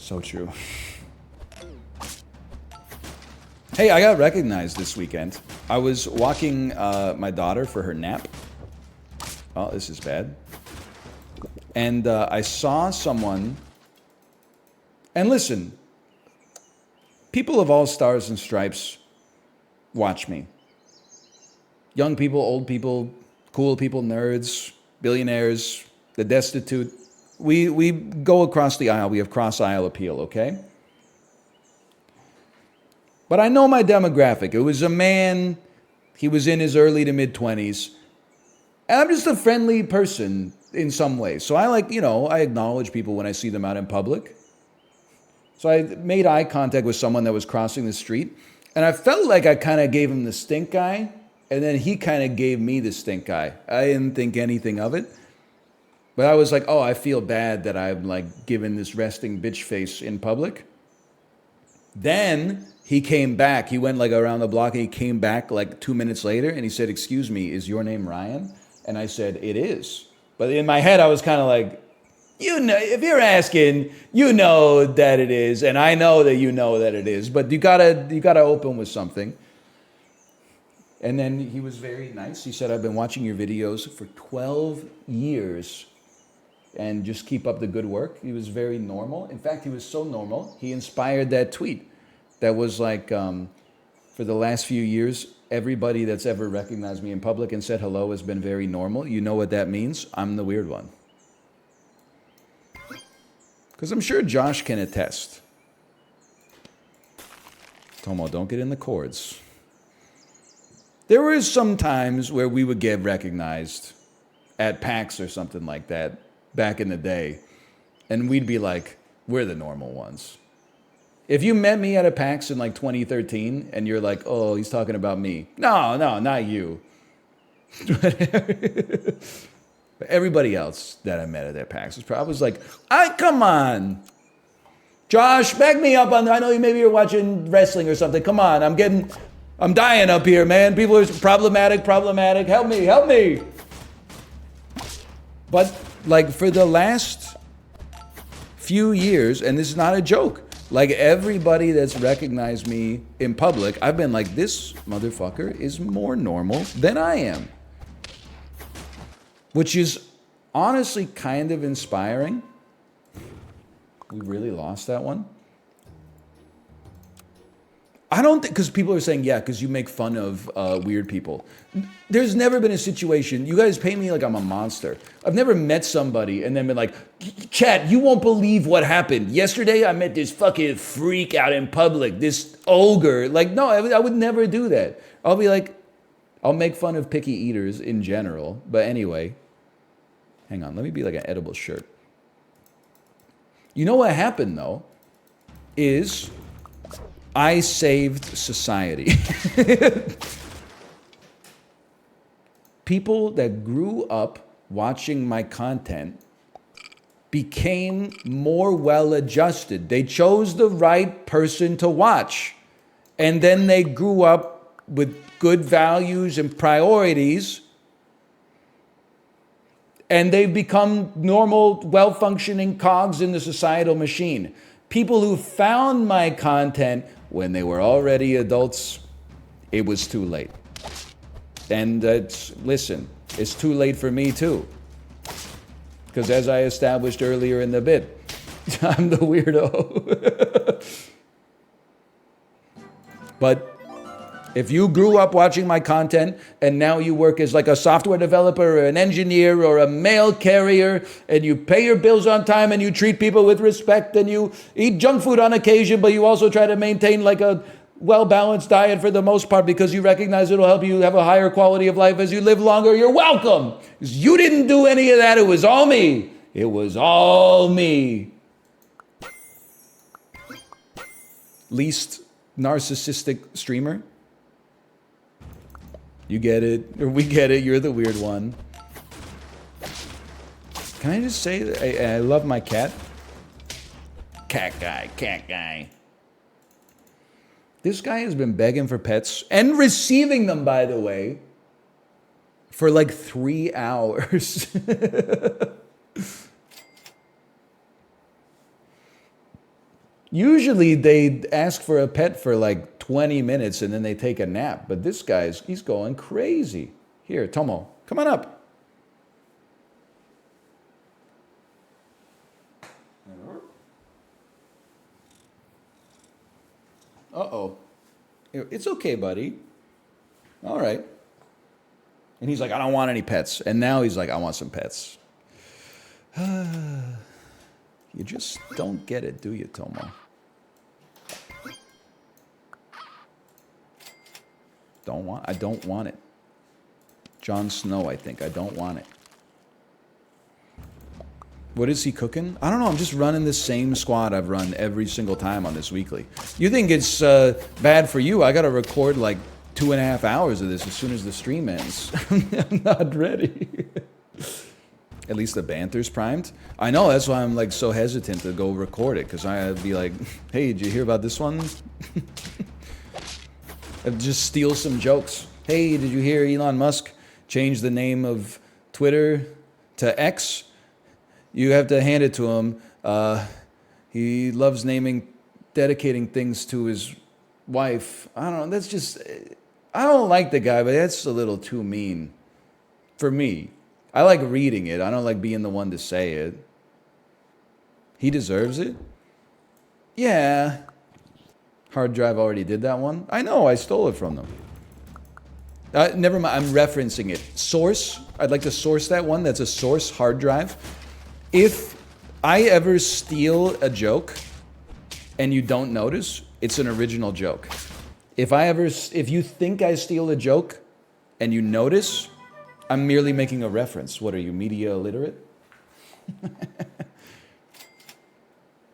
So true. Hey, I got recognized this weekend. I was walking my daughter for her nap. Oh, this is bad. And I saw someone. And listen, people of all stars and stripes watch me. Young people, old people, cool people, nerds, billionaires, the destitute. We go across the aisle. We have cross-aisle appeal, okay? But I know my demographic. It was a man. He was in his early to mid-20s. And I'm just a friendly person in some ways. So I I acknowledge people when I see them out in public. So I made eye contact with someone that was crossing the street. And I felt like I kind of gave him the stink eye. And then he kind of gave me the stink eye. I didn't think anything of it. But I was like, oh, I feel bad that I'm like giving this resting bitch face in public. Then he came back. He went like around the block and he came back like 2 minutes later and he said, "Excuse me, is your name Ryan?" And I said, "It is." But in my head, I was kind of like, you know, if you're asking, you know that it is. And I know that you know that it is. But you gotta open with something. And then he was very nice. He said, "I've been watching your videos for 12 years. And just keep up the good work." He was very normal. In fact, he was so normal, he inspired that tweet that was like, for the last few years, everybody that's ever recognized me in public and said hello has been very normal. You know what that means? I'm the weird one. Because I'm sure Josh can attest. Tomo, don't get in the cords. There were some times where we would get recognized at PAX or something like that. Back in the day, and we'd be like, we're the normal ones. If you met me at a PAX in like 2013 and you're like, oh, he's talking about me. No, not you. Everybody else that I met at that PAX was probably like, come on. Josh, back me up on, I know maybe you're watching wrestling or something. Come on, I'm dying up here, man. People are problematic. Help me. But like for the last few years, and this is not a joke, like everybody that's recognized me in public, I've been like, this motherfucker is more normal than I am. Which is honestly kind of inspiring. We really lost that one. I don't think, because people are saying, yeah, because you make fun of weird people. There's never been a situation, you guys pay me like I'm a monster. I've never met somebody and then been like, chat, you won't believe what happened. Yesterday I met this fucking freak out in public, this ogre. Like, no, I would never do that. I'll be like, I'll make fun of picky eaters in general. But anyway, hang on, let me be like an edible shirt. You know what happened though, is I saved society. People that grew up watching my content became more well-adjusted. They chose the right person to watch. And then they grew up with good values and priorities. And they've become normal, well-functioning cogs in the societal machine. People who found my content when they were already adults, it was too late. And listen, it's too late for me too. Because as I established earlier in the bit, I'm the weirdo. But if you grew up watching my content and now you work as like a software developer or an engineer or a mail carrier and you pay your bills on time and you treat people with respect and you eat junk food on occasion, but you also try to maintain like a well-balanced diet for the most part because you recognize it'll help you have a higher quality of life as you live longer, you're welcome. You didn't do any of that. It was all me. It was all me. Least narcissistic streamer. You get it, or we get it, you're the weird one. Can I just say that I love my cat? Cat guy. This guy has been begging for pets, and receiving them, by the way, for like 3 hours. Usually they ask for a pet for like 20 minutes and then they take a nap. But this guy's, he's going crazy. Here, Tomo, come on up. Uh-oh. It's okay, buddy. All right. And he's like, I don't want any pets. And now he's like, I want some pets. You just don't get it, do you, Tomo? I don't want it. Jon Snow, I think. I don't want it. What is he cooking? I don't know. I'm just running the same squad I've run every single time on this weekly. You think it's bad for you? I got to record like 2.5 hours of this as soon as the stream ends. I'm not ready. At least the banter's primed. I know, that's why I'm like so hesitant to go record it, because I'd be like, hey, did you hear about this one? I'd just steal some jokes. Hey, did you hear Elon Musk changed the name of Twitter to X? You have to hand it to him. He loves dedicating things to his wife. I don't know, that's just, I don't like the guy, but that's a little too mean for me. I like reading it. I don't like being the one to say it. He deserves it? Yeah. Hard drive already did that one? I know, I stole it from them. Never mind, I'm referencing it. Source, I'd like to source that one. That's a source hard drive. If I ever steal a joke and you don't notice, it's an original joke. If you think I steal a joke and you notice, I'm merely making a reference. What are you, media illiterate?